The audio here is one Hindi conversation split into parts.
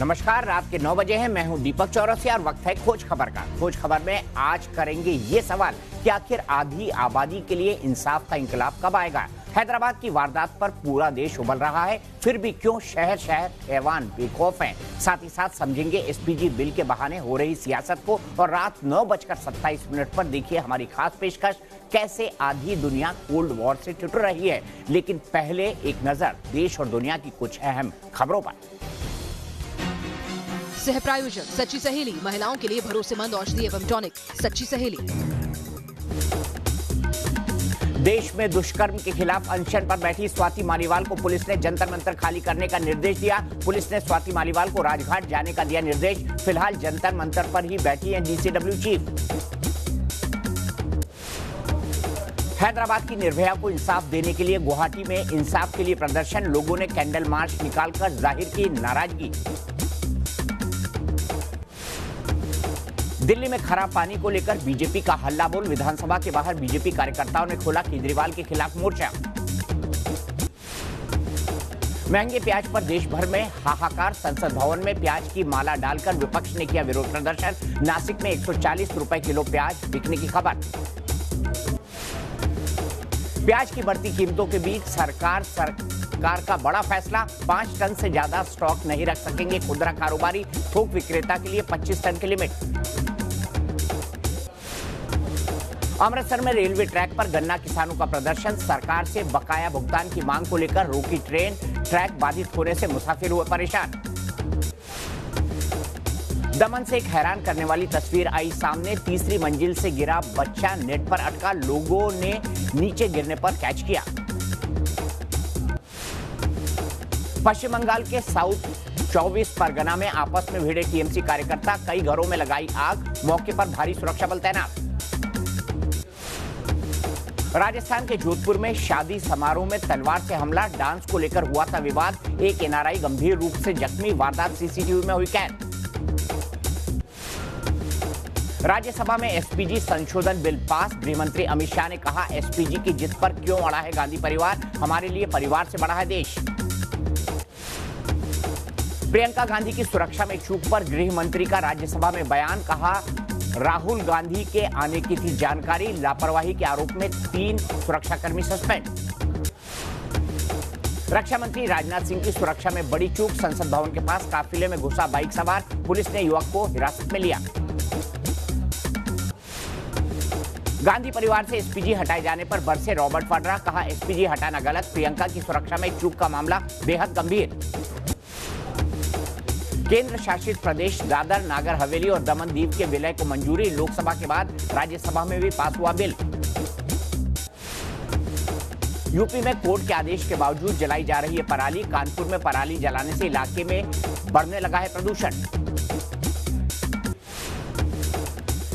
नमस्कार, रात के 9 बजे हैं। मैं हूं दीपक चौरसिया और वक्त है खोज खबर का। खोज खबर में आज करेंगे ये सवाल कि आखिर आधी आबादी के लिए इंसाफ का इंकलाब कब आएगा। हैदराबाद की वारदात पर पूरा देश उबल रहा है, फिर भी क्यों शहर शहर हैवान बेखौफ हैं। साथ ही साथ समझेंगे एसपीजी बिल के बहाने हो रही सियासत को। और रात 9:27 पर देखिए हमारी खास पेशकश, कैसे आधी दुनिया कोल्ड वॉर से टुट रही है। लेकिन पहले एक नजर देश और दुनिया की कुछ अहम खबरों पर। सह प्रायोजक सच्ची सहेली, महिलाओं के लिए भरोसेमंद औषधि एवं टॉनिक सच्ची सहेली। देश में दुष्कर्म के खिलाफ अनशन पर बैठी स्वाति मालीवाल को पुलिस ने जंतर मंतर खाली करने का निर्देश दिया। पुलिस ने स्वाति मालीवाल को राजघाट जाने का दिया निर्देश। फिलहाल जंतर मंतर पर ही बैठी है डीसीडब्ल्यू चीफ। हैदराबाद की निर्भया को इंसाफ देने के लिए गुवाहाटी में इंसाफ के लिए प्रदर्शन। लोगों ने कैंडल मार्च निकालकर जाहिर की नाराजगी। दिल्ली में खराब पानी को लेकर बीजेपी का हल्ला बोल। विधानसभा के बाहर बीजेपी कार्यकर्ताओं ने खोला केजरीवाल के खिलाफ मोर्चा। महंगे प्याज पर देश भर में हाहाकार। संसद भवन में प्याज की माला डालकर विपक्ष ने किया विरोध प्रदर्शन। नासिक में 140 रुपए किलो प्याज बिकने की खबर। प्याज की बढ़ती कीमतों के बीच सरकार का बड़ा फैसला। 5 टन से ज्यादा स्टॉक नहीं रख सकेंगे खुदरा कारोबारी। थोक विक्रेता के लिए 25 टन की लिमिट। अमृतसर में रेलवे ट्रैक पर गन्ना किसानों का प्रदर्शन। सरकार से बकाया भुगतान की मांग को लेकर रोकी ट्रेन। ट्रैक बाधित होने से मुसाफिर हुए परेशान। दमन से एक हैरान करने वाली तस्वीर आई सामने। तीसरी मंजिल से गिरा बच्चा नेट पर अटका। लोगों ने नीचे गिरने पर कैच किया। पश्चिम बंगाल के साउथ 24 परगना में आपस में भिड़े टीएमसी कार्यकर्ता। कई घरों में लगाई आग। मौके पर भारी सुरक्षा बल तैनात। राजस्थान के जोधपुर में शादी समारोह में तलवार से हमला। डांस को लेकर हुआ था विवाद। एक एनआरआई गंभीर रूप से जख्मी। वारदात सीसीटीवी में हुई कैद। राज्यसभा में एसपीजी संशोधन बिल पास। गृहमंत्री अमित शाह ने कहा, एसपीजी की जिद पर क्यों अड़ा है गांधी परिवार। हमारे लिए परिवार से बड़ा है देश। प्रियंका गांधी की सुरक्षा में चूक पर गृह मंत्री का राज्यसभा में बयान। कहा, राहुल गांधी के आने की थी जानकारी। लापरवाही के आरोप में 3 सुरक्षाकर्मी सस्पेंड। रक्षा मंत्री राजनाथ सिंह की सुरक्षा में बड़ी चूक। संसद भवन के पास काफिले में घुसा बाइक सवार। पुलिस ने युवक को हिरासत में लिया। गांधी परिवार से एसपीजी हटाए जाने पर बरसे रॉबर्ट वाड्रा। कहा, एसपीजी हटाना गलत। प्रियंका की सुरक्षा में चूक का मामला बेहद गंभीर। केंद्र शासित प्रदेश दादर, नागर हवेली और दमन दीव के विलय को मंजूरी। लोकसभा के बाद राज्यसभा में भी पास हुआ बिल। यूपी में कोर्ट के आदेश के बावजूद जलाई जा रही है पराली। कानपुर में पराली जलाने से इलाके में बढ़ने लगा है प्रदूषण।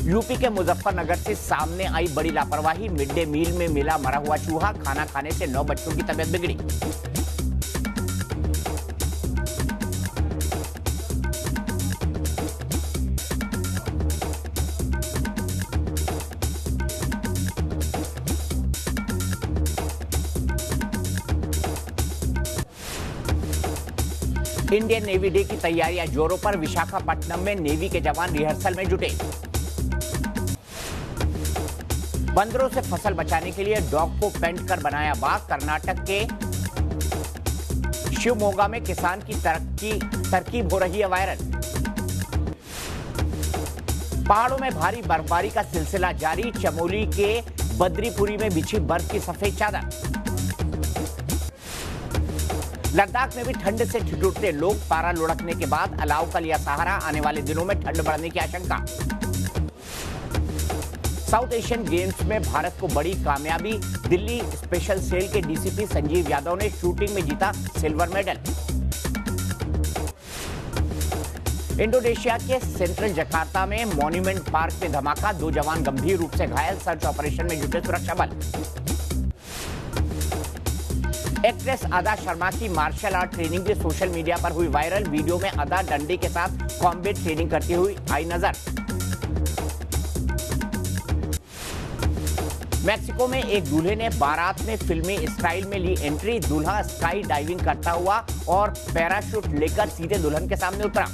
यूपी के मुजफ्फरनगर से सामने आई बड़ी लापरवाही। मिड डे मील में मिला मरा हुआ चूहा। खाना खाने से 9 बच्चों की तबीयत बिगड़ी। इंडियन नेवी डे की तैयारियां जोरों पर। विशाखापट्टनम में नेवी के जवान रिहर्सल में जुटे। बंदरों से फसल बचाने के लिए डॉग को पेंट कर बनाया बाग। कर्नाटक के शिवमोगा में किसान की तरकीब हो रही है वायरल। पहाड़ों में भारी बर्फबारी का सिलसिला जारी। चमोली के बद्रीपुरी में बिछी बर्फ की सफेद चादर। लद्दाख में भी ठंड से ठिठुरते लोग। पारा लुढ़कने के बाद अलाव का लिया सहारा। आने वाले दिनों में ठंड बढ़ने की आशंका। साउथ एशियन गेम्स में भारत को बड़ी कामयाबी। दिल्ली स्पेशल सेल के डीसीपी संजीव यादव ने शूटिंग में जीता सिल्वर मेडल। इंडोनेशिया के सेंट्रल जकार्ता में मॉन्यूमेंट पार्क में धमाका। 2 जवान गंभीर रूप से घायल। सर्च ऑपरेशन में जुटे सुरक्षा बल। एक्ट्रेस अदा शर्मा की मार्शल आर्ट ट्रेनिंग भी सोशल मीडिया पर हुई वायरल। वीडियो में अदा डंडे के साथ कॉम्बैट ट्रेनिंग करती हुई आई नजर। मैक्सिको में एक दूल्हे ने बारात में फिल्मी स्टाइल में ली एंट्री। दूल्हा स्काई डाइविंग करता हुआ और पैराशूट लेकर सीधे दुल्हन के सामने उतरा।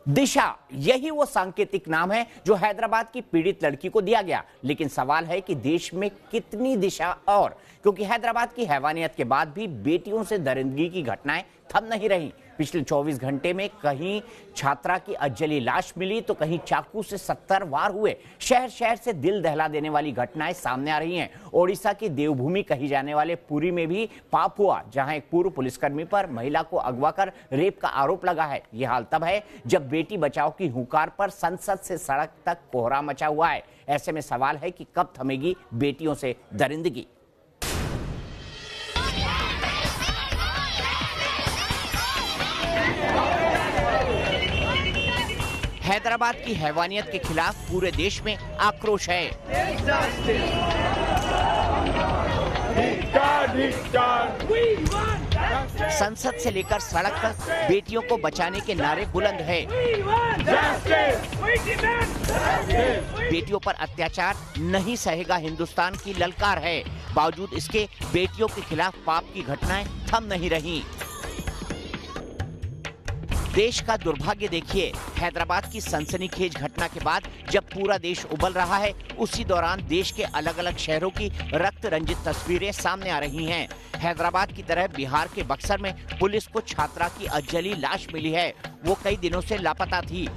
दिशा, यही वो सांकेतिक नाम है जो हैदराबाद की पीड़ित लड़की को दिया गया। लेकिन सवाल है कि देश में कितनी दिशा और, क्योंकि हैदराबाद की हैवानियत के बाद भी बेटियों से दरिंदगी की घटनाएं थम नहीं रही। पिछले 24 घंटे में कहीं छात्रा की अजली लाश मिली तो कहीं चाकू से 70 वार हुए। शहर शहर से दिल दहला देने वाली घटनाएं सामने आ रही हैं। ओडिशा की देवभूमि कही जाने वाले पुरी में भी पाप हुआ, जहां एक पूर्व पुलिसकर्मी पर महिला को अगवा कर रेप का आरोप लगा है। यह हाल तब है जब बेटी बचाओ की हुंकार पर संसद से सड़क तक कोहरा मचा हुआ है। ऐसे में सवाल है कि कब थमेगी बेटियों से दरिंदगी। हैदराबाद की हैवानियत के खिलाफ पूरे देश में आक्रोश है। संसद से लेकर सड़क तक बेटियों को बचाने के नारे बुलंद हैं। बेटियों पर अत्याचार नहीं सहेगा हिंदुस्तान की ललकार है। बावजूद इसके बेटियों के खिलाफ पाप की घटनाएं थम नहीं रही। देश का दुर्भाग्य देखिए, हैदराबाद की सनसनीखेज घटना के बाद जब पूरा देश उबल रहा है, उसी दौरान देश के अलग अलग शहरों की रक्त रंजित तस्वीरें सामने आ रही हैं। हैदराबाद की तरह बिहार के बक्सर में पुलिस को छात्रा की अजली लाश मिली है। वो कई दिनों से लापता थी।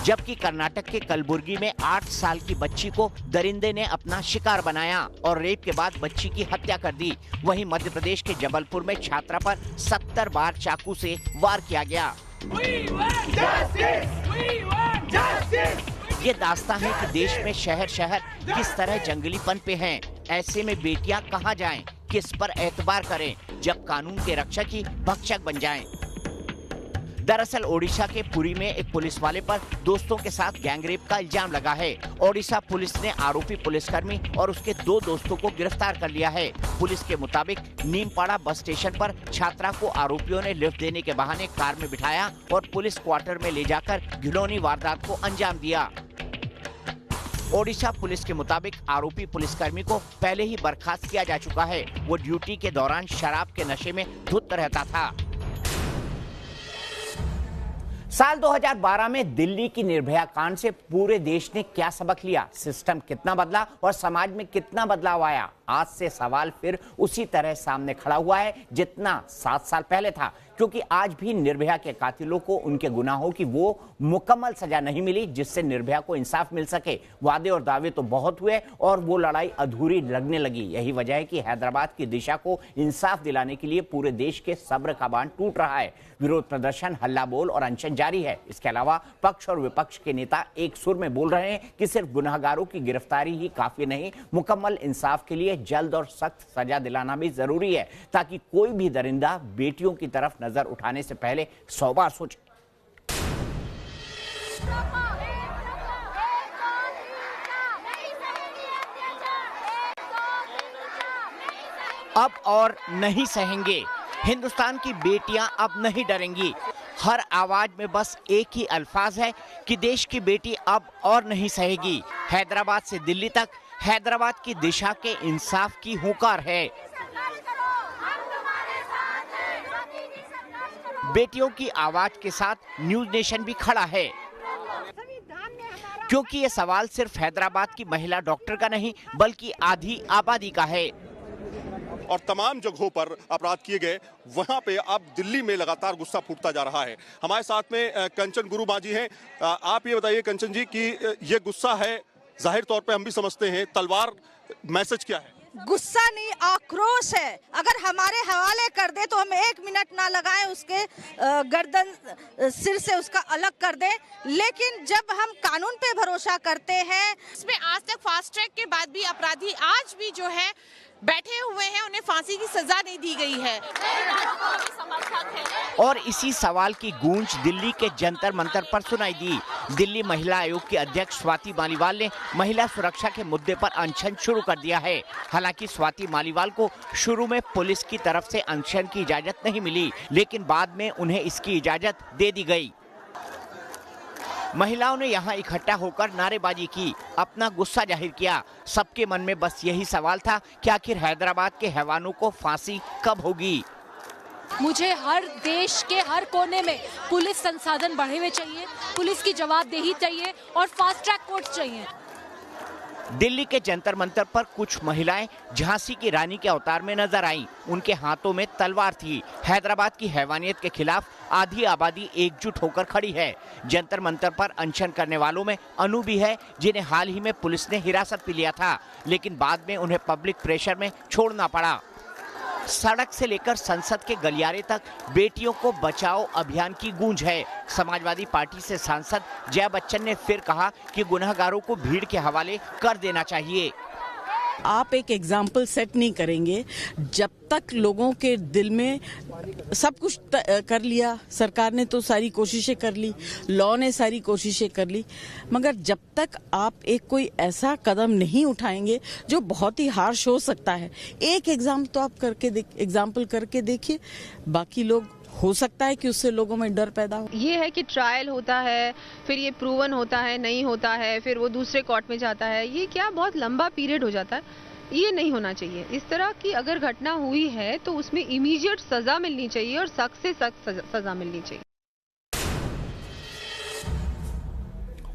जबकि कर्नाटक के कलबुर्गी में 8 साल की बच्ची को दरिंदे ने अपना शिकार बनाया और रेप के बाद बच्ची की हत्या कर दी। वहीं मध्य प्रदेश के जबलपुर में छात्रा पर 70 बार चाकू से वार किया गया। ये दास्तां है कि देश में शहर शहर किस तरह जंगलीपन पे हैं। ऐसे में बेटियां कहां जाएं, किस पर एतबार करें जब कानून के रक्षक ही भक्षक बन जाएं। दरअसल ओडिशा के पुरी में एक पुलिस वाले पर दोस्तों के साथ गैंगरेप का इल्जाम लगा है। ओडिशा पुलिस ने आरोपी पुलिसकर्मी और उसके 2 दोस्तों को गिरफ्तार कर लिया है। पुलिस के मुताबिक नीमपाड़ा बस स्टेशन पर छात्रा को आरोपियों ने लिफ्ट देने के बहाने कार में बिठाया और पुलिस क्वार्टर में ले जाकर घिनौनी वारदात को अंजाम दिया। ओडिशा पुलिस के मुताबिक आरोपी पुलिसकर्मी को पहले ही बर्खास्त किया जा चुका है। वो ड्यूटी के दौरान शराब के नशे में धुत रहता था। साल 2012 में दिल्ली की निर्भया कांड से पूरे देश ने क्या सबक लिया, सिस्टम कितना बदला और समाज में कितना बदलाव आया। आज से सवाल फिर उसी तरह सामने खड़ा हुआ है जितना 7 साल पहले था, क्योंकि आज भी निर्भया के कातिलों को उनके गुनाहों की वो मुकम्मल सजा नहीं मिली जिससे निर्भया को इंसाफ मिल सके। वादे और दावे तो बहुत हुए और वो लड़ाई अधूरी लगने लगी। यही वजह है कि हैदराबाद की दिशा को इंसाफ दिलाने के लिए पूरे देश के सब्र का बांध टूट रहा है। विरोध प्रदर्शन, हल्ला बोल और अनशन जारी है। इसके अलावा पक्ष और विपक्ष के नेता एक सुर में बोल रहे हैं कि सिर्फ गुनाहगारों की गिरफ्तारी ही काफी नहीं, मुकम्मल इंसाफ के लिए जल्द और सख्त सजा दिलाना भी जरूरी है, ताकि कोई भी दरिंदा बेटियों की तरफ नजर उठाने से पहले 100 बार सोचे। अब और नहीं सहेंगे। हिंदुस्तान की बेटियां अब नहीं डरेंगी। हर आवाज में बस एक ही अल्फाज है कि देश की बेटी अब और नहीं सहेगी। हैदराबाद से दिल्ली तक हैदराबाद की दिशा के इंसाफ की हुंकार है। बेटियों की आवाज के साथ न्यूज नेशन भी खड़ा है, क्योंकि ये सवाल सिर्फ हैदराबाद की महिला डॉक्टर का नहीं बल्कि आधी आबादी का है। और तमाम जगहों पर अपराध किए गए, वहां पे अब दिल्ली में लगातार गुस्सा फूटता जा रहा है। हमारे साथ में कंचन गुरु मांझी हैं। आप ये बताइए कंचन जी कि ये गुस्सा है, जाहिर तौर पे हम भी समझते हैं, तलवार मैसेज क्या है? गुस्सा नहीं, आक्रोश है। अगर हमारे हवाले कर दे तो हम 1 मिनट ना लगाएं, उसके गर्दन सिर से उसका अलग कर दें। लेकिन जब हम कानून पे भरोसा करते हैं, इसमें आज तक फास्ट ट्रैक के बाद भी अपराधी आज भी जो है बैठे हुए हैं, उन्हें फांसी की सजा नहीं दी गई है। और इसी सवाल की गूंज दिल्ली के जंतर मंतर पर सुनाई दी। दिल्ली महिला आयोग की अध्यक्ष स्वाति मालीवाल ने महिला सुरक्षा के मुद्दे पर अनशन शुरू कर दिया है। हालांकि स्वाति मालीवाल को शुरू में पुलिस की तरफ से अनशन की इजाजत नहीं मिली, लेकिन बाद में उन्हें इसकी इजाजत दे दी गई। महिलाओं ने यहाँ इकट्ठा होकर नारेबाजी की, अपना गुस्सा जाहिर किया। सबके मन में बस यही सवाल था कि आखिर हैदराबाद के हैवानों को फांसी कब होगी। मुझे हर देश के हर कोने में पुलिस संसाधन बढ़े हुए चाहिए, पुलिस की जवाबदेही चाहिए और फास्ट ट्रैक कोर्ट चाहिए। दिल्ली के जंतर मंतर पर कुछ महिलाएं झांसी की रानी के अवतार में नजर आईं। उनके हाथों में तलवार थी। हैदराबाद की हैवानियत के खिलाफ आधी आबादी एकजुट होकर खड़ी है। जंतर मंतर पर अनशन करने वालों में अनु भी है, जिन्हें हाल ही में पुलिस ने हिरासत में लिया था, लेकिन बाद में उन्हें पब्लिक प्रेशर में छोड़ना पड़ा। सड़क से लेकर संसद के गलियारे तक बेटियों को बचाओ अभियान की गूंज है। समाजवादी पार्टी से सांसद जया बच्चन ने फिर कहा कि गुनहगारों को भीड़ के हवाले कर देना चाहिए। आप एक एग्जाम्पल सेट नहीं करेंगे जब तक लोगों के दिल में सब कुछ कर लिया। सरकार ने तो सारी कोशिशें कर ली, लॉ ने सारी कोशिशें कर ली, मगर जब तक आप एक कोई ऐसा कदम नहीं उठाएंगे जो बहुत ही हार्श हो सकता है। एक एग्जाम्पल तो आप एग्जाम्पल करके देखिए, बाकी लोग हो सकता है कि उससे लोगों में डर पैदा हो। ये है कि ट्रायल होता है, फिर ये प्रूवन होता है, नहीं होता है, फिर वो दूसरे कोर्ट में जाता है। ये क्या बहुत लंबा पीरियड हो जाता है। ये नहीं होना चाहिए। इस तरह की अगर घटना हुई है तो उसमें इमीडिएट सजा मिलनी चाहिए और सख्त से सख्त सजा मिलनी चाहिए।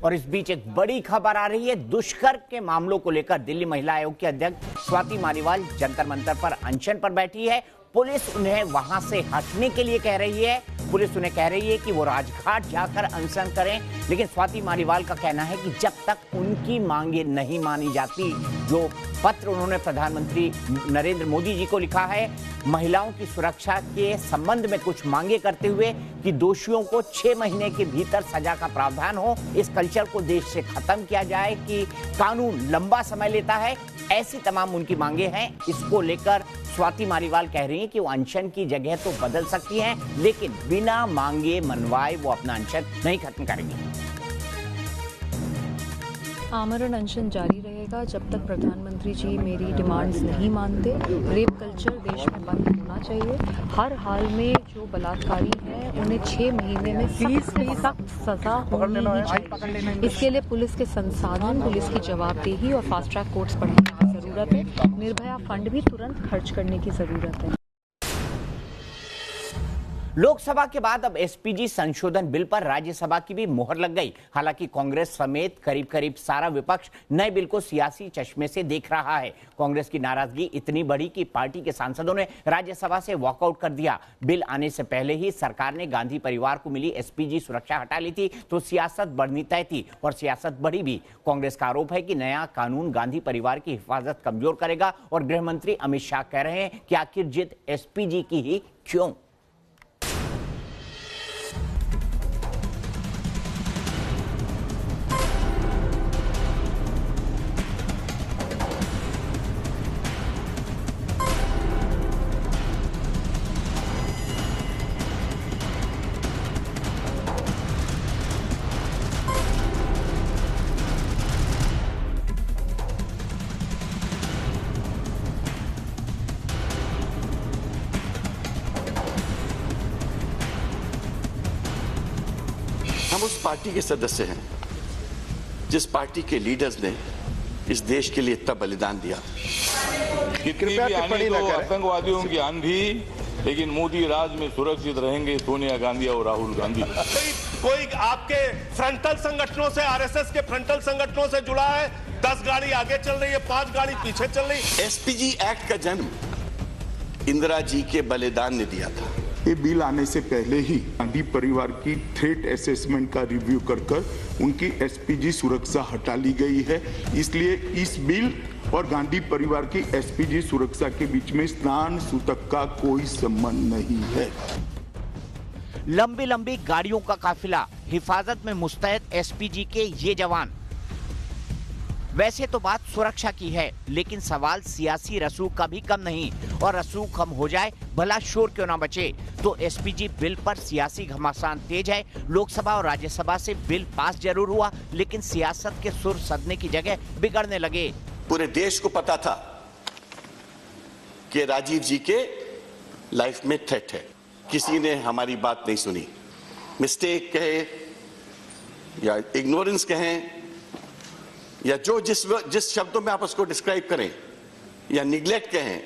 और इस बीच एक बड़ी खबर आ रही है। दुष्कर्म के मामलों को लेकर दिल्ली महिला आयोग की अध्यक्ष स्वाति मालीवाल जंतर मंतर पर अनशन पर बैठी है। पुलिस उन्हें वहां से हटने के लिए कह रही है। पुलिस उन्हें कह रही है कि वो राजघाट जाकर अनशन करें, लेकिन स्वाति मालीवाल का कहना है कि जब तक उनकी मांगे नहीं मानी जाती, जो पत्र उन्होंने प्रधानमंत्री नरेंद्र मोदी जी को लिखा है महिलाओं की सुरक्षा के संबंध में कुछ मांगे करते हुए कि दोषियों को 6 महीने के भीतर सजा का प्रावधान हो, इस कल्चर को देश से खत्म किया जाए कि कानून लंबा समय लेता है, ऐसी तमाम उनकी मांगे हैं। इसको लेकर स्वाति मालीवाल कह रही हैं कि वो अनशन की जगह तो बदल सकती हैं, लेकिन बिना मांगे मनवाए वो अपना अनशन नहीं खत्म करेंगी। आमरण अनशन जारी रहेगा जब तक प्रधानमंत्री जी मेरी डिमांड्स नहीं मानते। रेप कल्चर देश में बंद होना चाहिए। हर हाल में जो बलात्कारी हैं उन्हें 6 महीने में सख्त सजा होनी ही चाहिए। इसके लिए पुलिस के संसाधन, पुलिस की जवाबदेही और फास्ट ट्रैक कोर्ट्स बढ़ाने की जरूरत है। निर्भया फंड भी तुरंत खर्च करने की जरूरत है। लोकसभा के बाद अब एसपीजी संशोधन बिल पर राज्यसभा की भी मोहर लग गई। हालांकि कांग्रेस समेत करीब करीब सारा विपक्ष नए बिल को सियासी चश्मे से देख रहा है। कांग्रेस की नाराजगी इतनी बढ़ी कि पार्टी के सांसदों ने राज्यसभा से वॉकआउट कर दिया। बिल आने से पहले ही सरकार ने गांधी परिवार को मिली एसपीजी सुरक्षा हटा ली थी, तो सियासत बढ़नी तय थी और सियासत बढ़ी भी। कांग्रेस का आरोप है कि नया कानून गांधी परिवार की हिफाजत कमजोर करेगा और गृह मंत्री अमित शाह कह रहे हैं कि आखिर जिद एसपीजी की ही क्यों। हम उस पार्टी के सदस्य हैं जिस पार्टी के लीडर्स ने इस देश के लिए इतना बलिदान दिया। कितनी भी आने तो आतंकवादियों की आंधी, लेकिन मोदी राज में सुरक्षित रहेंगे सोनिया गांधी और राहुल गांधी। कोई आपके फ्रंटल संगठनों से, आरएसएस के फ्रंटल संगठनों से जुड़ा है। 10 गाड़ी आगे चल रही है, 5 गाड़ी पीछे चल रही है। एसपीजी एक्ट का जन्म इंदिरा जी के बलिदान ने दिया था। ये बिल आने से पहले ही गांधी परिवार की थ्रेट असेसमेंट का रिव्यू कर उनकी एसपीजी सुरक्षा हटा ली गई है। इसलिए इस बिल और गांधी परिवार की एसपीजी सुरक्षा के बीच में स्नान सूतक का कोई संबंध नहीं है। लंबी लंबी गाड़ियों का काफिला, हिफाजत में मुस्तैद एसपीजी के ये जवान। वैसे तो बात सुरक्षा की है, लेकिन सवाल सियासी रसूख का भी कम नहीं। और रसूख कम हो जाए भला शोर क्यों ना बचे। तो एसपीजी बिल पर सियासी घमासान तेज है। लोकसभा और राज्यसभा से बिल पास जरूर हुआ, लेकिन सियासत के सुर सदने की जगह बिगड़ने लगे। पूरे देश को पता था कि राजीव जी के लाइफ में थ्रेट है। किसी ने हमारी बात नहीं सुनी। मिस्टेक कहे या इग्नोरेंस कहें या जो जिस शब्दों में आप उसको डिस्क्राइब करें या निग्लेक्ट कहें,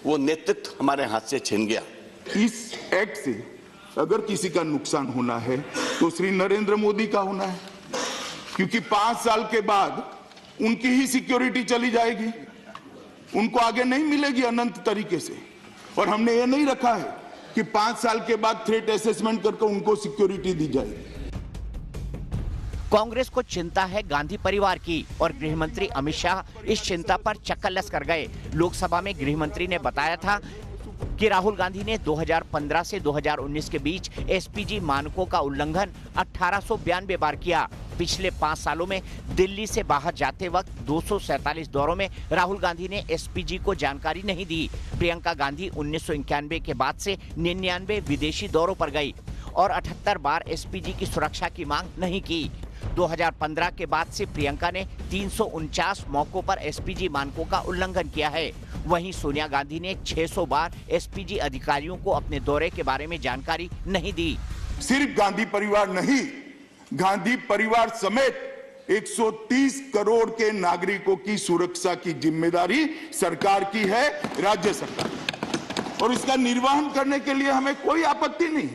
वो नेतृत्व हमारे हाथ से छिन गया। इस एक्ट से अगर किसी का नुकसान होना है तो श्री नरेंद्र मोदी का होना है, क्योंकि 5 साल के बाद उनकी ही सिक्योरिटी चली जाएगी, उनको आगे नहीं मिलेगी अनंत तरीके से। और हमने ये नहीं रखा है कि 5 साल के बाद थ्रेट असेसमेंट करके उनको सिक्योरिटी दी जाएगी। कांग्रेस को चिंता है गांधी परिवार की और गृह मंत्री अमित शाह इस चिंता पर चक्करलस कर गए। लोकसभा में गृह मंत्री ने बताया था कि राहुल गांधी ने 2015 से 2019 के बीच एसपीजी मानकों का उल्लंघन 1892 बार किया। पिछले 5 सालों में दिल्ली से बाहर जाते वक्त 247 दौरों में राहुल गांधी ने एसपीजी को जानकारी नहीं दी। प्रियंका गांधी 1991 के बाद से 99 विदेशी दौरों पर गई और 78 बार एसपीजी की सुरक्षा की मांग नहीं की। 2015 के बाद से प्रियंका ने 349 मौकों पर एसपीजी मानकों का उल्लंघन किया है। वहीं सोनिया गांधी ने 600 बार एसपीजी अधिकारियों को अपने दौरे के बारे में जानकारी नहीं दी। सिर्फ गांधी परिवार नहीं, गांधी परिवार समेत 130 करोड़ के नागरिकों की सुरक्षा की जिम्मेदारी सरकार की है, राज्य सरकार। और इसका निर्वहन करने के लिए हमें कोई आपत्ति नहीं,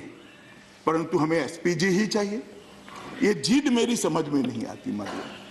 परंतु हमें एसपीजी ही चाहिए। ये जिद मेरी समझ में नहीं आती माधव।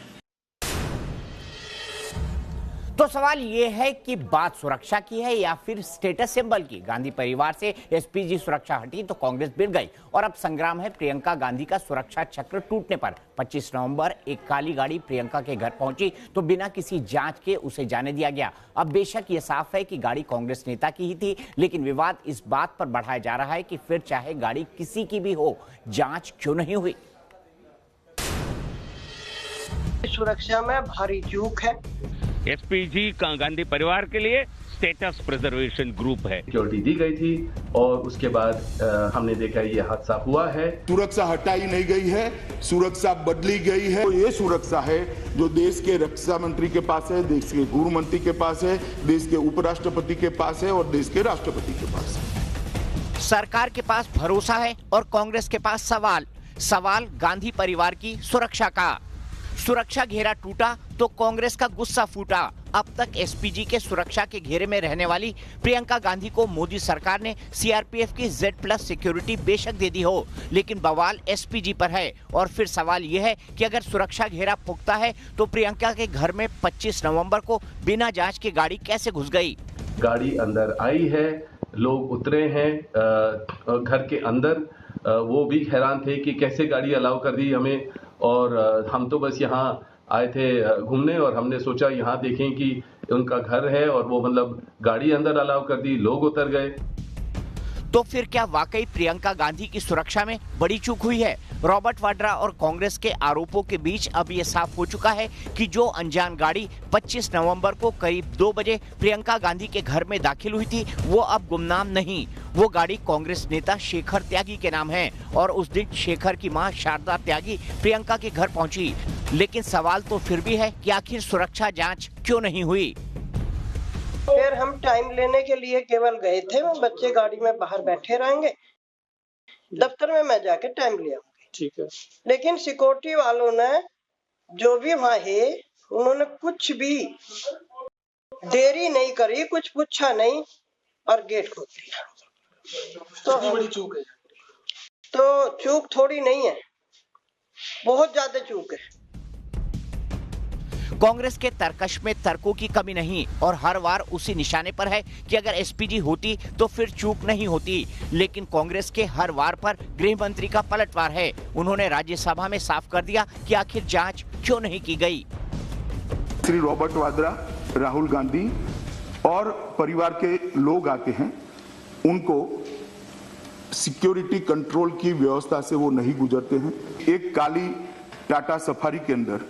तो सवाल ये है कि बात सुरक्षा की है या फिर स्टेटस सिंबल की। गांधी परिवार से एसपीजी सुरक्षा हटी तो कांग्रेस बिर गई और अब संग्राम है प्रियंका गांधी का सुरक्षा चक्र टूटने पर। 25 नवंबर एक काली गाड़ी प्रियंका के घर पहुंची तो बिना किसी जांच के उसे जाने दिया गया। अब बेशक ये साफ है कि गाड़ी कांग्रेस नेता की ही थी, लेकिन विवाद इस बात पर बढ़ाया जा रहा है कि फिर चाहे गाड़ी किसी की भी हो, जांच क्यों नहीं हुई। सुरक्षा में भारी चूक है। एसपीजी गांधी परिवार के लिए स्टेटस प्रिजर्वेशन ग्रुप है। सिक्योरिटी दी गई थी और उसके बाद हमने देखा ये हादसा हुआ है। सुरक्षा हटाई नहीं गई है, सुरक्षा बदली गई है। ये सुरक्षा है जो देश के रक्षा मंत्री के पास है, देश के गृह मंत्री के पास है, देश के उपराष्ट्रपति के पास है और देश के राष्ट्रपति के पास है। सरकार के पास भरोसा है और कांग्रेस के पास सवाल गांधी परिवार की सुरक्षा का। सुरक्षा घेरा टूटा तो कांग्रेस का गुस्सा फूटा। अब तक एसपीजी के सुरक्षा के घेरे में रहने वाली प्रियंका गांधी को मोदी सरकार ने सीआरपीएफ की Z+ सिक्योरिटी बेशक दे दी हो, लेकिन बवाल एसपीजी पर है। और फिर सवाल यह है कि अगर सुरक्षा घेरा पुख्ता है तो प्रियंका के घर में 25 नवंबर को बिना जांच के गाड़ी कैसे घुस गई। गाड़ी अंदर आई है, लोग उतरे हैं घर के अंदर, वो भी हैरान थे कि कैसे गाड़ी अलाउ कर दी हमें। और हम तो बस यहाँ आए थे घूमने और हमने सोचा यहाँ देखें कि उनका घर है और वो मतलब गाड़ी अंदर अलाउ कर दी, लोग उतर गए। तो फिर क्या वाकई प्रियंका गांधी की सुरक्षा में बड़ी चूक हुई है? रॉबर्ट वाड्रा और कांग्रेस के आरोपों के बीच अब ये साफ हो चुका है कि जो अनजान गाड़ी 25 नवंबर को करीब 2 बजे प्रियंका गांधी के घर में दाखिल हुई थी वो अब गुमनाम नहीं। वो गाड़ी कांग्रेस नेता शेखर त्यागी के नाम है और उस दिन शेखर की मां शारदा त्यागी प्रियंका के घर पहुंची। लेकिन सवाल तो फिर भी है कि आखिर सुरक्षा जांच क्यों नहीं हुई। फिर हम टाइम लेने के लिए केवल गए थे, वो बच्चे गाड़ी में बाहर बैठे रहेंगे, दफ्तर में मैं जाके टाइम ले आऊंगी। ठीक है। लेकिन सिक्योरिटी वालों ने जो भी वहाँ है उन्होंने कुछ भी देरी नहीं करी, कुछ पूछा नहीं और गेट खोल दिया। तो बड़ी चूक है। तो चूक थोड़ी नहीं है, बहुत ज्यादा चूक है। कांग्रेस के तर्कश में तर्कों की कमी नहीं और हर बार उसी निशाने पर है कि अगर एसपीजी होती तो फिर चूक नहीं होती। लेकिन कांग्रेस के हर वार पर गृह मंत्री का पलटवार है। उन्होंने राज्यसभा में साफ कर दिया कि आखिर जांच क्यों नहीं की गई। श्री रॉबर्ट वाड्रा, राहुल गांधी और परिवार के लोग आते हैं, उनको सिक्योरिटी कंट्रोल की व्यवस्था से वो नहीं गुजरते हैं। एक काली टाटा सफारी के अंदर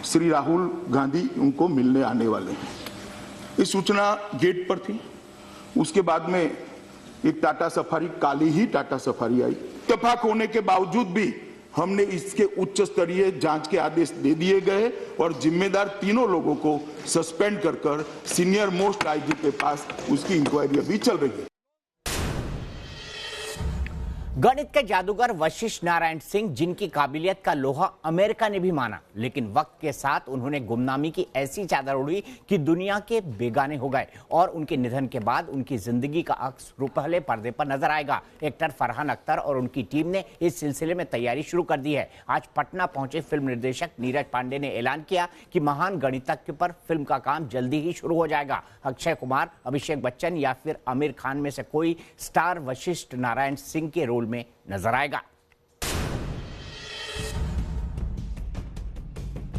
श्री राहुल गांधी उनको मिलने आने वाले हैं। ये सूचना गेट पर थी। उसके बाद में एक टाटा सफारी, काली ही टाटा सफारी आई। इत्तेफाक होने के बावजूद भी हमने इसके उच्च स्तरीय जांच के आदेश दे दिए गए और जिम्मेदार तीनों लोगों को सस्पेंड कर सीनियर मोस्ट आईजी के पास उसकी इंक्वायरी अभी चल रही है। गणित के जादूगर वशिष्ठ नारायण सिंह, जिनकी काबिलियत का लोहा अमेरिका ने भी माना, लेकिन वक्त के साथ उन्होंने गुमनामी की ऐसी चादर ओढ़ी कि दुनिया के बेगाने हो गए और उनके निधन के बाद उनकी जिंदगी का अक्स रुपहले पर्दे पर नजर आएगा। एक्टर फरहान अख्तर और उनकी टीम ने इस सिलसिले में तैयारी शुरू कर दी है। आज पटना पहुंचे फिल्म निर्देशक नीरज पांडे ने ऐलान किया कि महान गणितज्ञ पर फिल्म का काम जल्दी ही शुरू हो जाएगा। अक्षय कुमार, अभिषेक बच्चन या फिर आमिर खान में से कोई स्टार वशिष्ठ नारायण सिंह के रोल में नजर आएगा।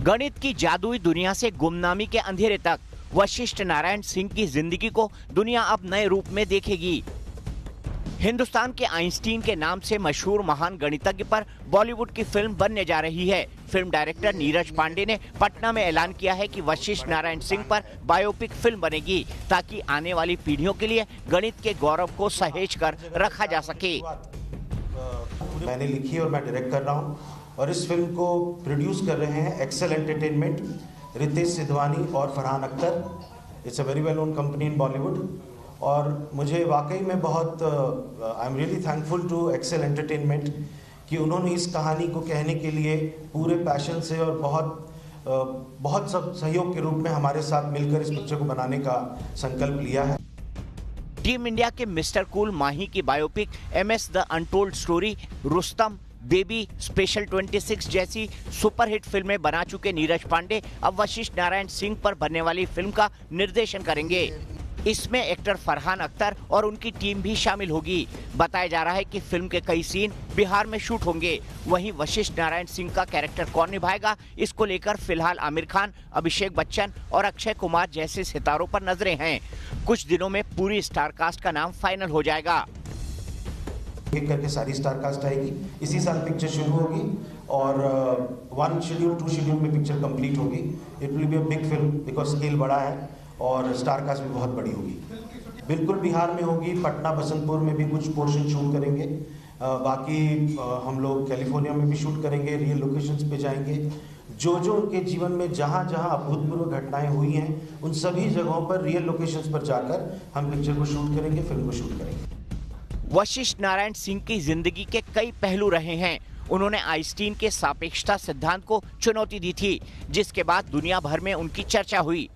गणित की जादुई दुनिया से गुमनामी के अंधेरे तक वशिष्ठ नारायण सिंह की जिंदगी को दुनिया अब नए रूप में देखेगी। हिंदुस्तान के आइंस्टीन के नाम से मशहूर महान गणितज्ञ पर बॉलीवुड की फिल्म बनने जा रही है। फिल्म डायरेक्टर नीरज पांडे ने पटना में ऐलान किया है कि वशिष्ठ नारायण सिंह पर बायोपिक फिल्म बनेगी, ताकि आने वाली पीढ़ियों के लिए गणित के गौरव को सहेज कर रखा जा सके। मैंने लिखी और मैं डायरेक्ट कर रहा हूँ और इस फिल्म को प्रोड्यूस कर रहे हैं एक्सेल एंटरटेनमेंट, रितेश सिद्धवानी और Farhan Akhtar. It's a very well known company in Bollywood और मुझे वाकई में बहुत I am really thankful to Excel entertainment कि उन्होंने इस कहानी को कहने के लिए पूरे पैशन से और बहुत सब सहयोग के रूप में हमारे साथ मिलकर इस पिक्चर को बनाने का संकल्प लिया है। टीम इंडिया के मिस्टर कूल माही की biopic MS the untold story, Rustam, baby, special 26 जैसी सुपरहिट फिल्में बना चुके नीरज पांडे अब वशिष्ठ नारायण सिंह पर बनने वाली फिल्म का निर्देशन करेंगे। इसमें एक्टर फरहान अख्तर और उनकी टीम भी शामिल होगी। बताया जा रहा है कि फिल्म के कई सीन बिहार में शूट होंगे। वहीं वशिष्ठ नारायण सिंह का कैरेक्टर कौन निभाएगा, इसको लेकर फिलहाल आमिर खान, अभिषेक बच्चन और अक्षय कुमार जैसे सितारों पर नजरें हैं। कुछ दिनों में पूरी स्टार कास्ट का नाम फाइनल हो जाएगा। एक करके सारी स्टार कास्ट आएगी। इसी साल पिक्चर शुरू होगी और 1 शेड्यूल 2 शेड्यूल में पिक्चर कंप्लीट होगी। It will be a big film because scale बड़ा है और स्टार कास्ट भी बहुत बड़ी होगी। बिल्कुल बिहार में होगी, पटना बसंतपुर में भी कुछ पोर्शन शूट करेंगे। बाकी हम लोग कैलिफोर्निया में भी शूट करेंगे, रियल लोकेशंस पे जाएंगे। जो उनके जीवन में जहाँ जहाँ अभूतपूर्व घटनाएं हुई हैं उन सभी जगहों पर रियल लोकेशंस पर जाकर हम पिक्चर को शूट करेंगे, फिल्म को शूट करेंगे। वशिष्ठ नारायण सिंह की जिंदगी के कई पहलू रहे हैं। उन्होंने आइंस्टीन के सापेक्षता सिद्धांत को चुनौती दी थी, जिसके बाद दुनिया भर में उनकी चर्चा हुई।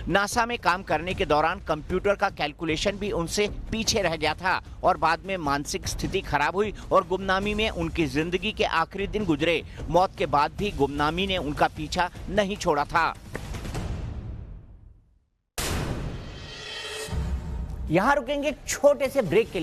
नासा में काम करने के दौरान कंप्यूटर का कैलकुलेशन भी उनसे पीछे रह गया था और बाद में मानसिक स्थिति खराब हुई और गुमनामी में उनकी जिंदगी के आखिरी दिन गुजरे। मौत के बाद भी गुमनामी ने उनका पीछा नहीं छोड़ा था। यहाँ रुकेंगे एक छोटे से ब्रेक के लिए।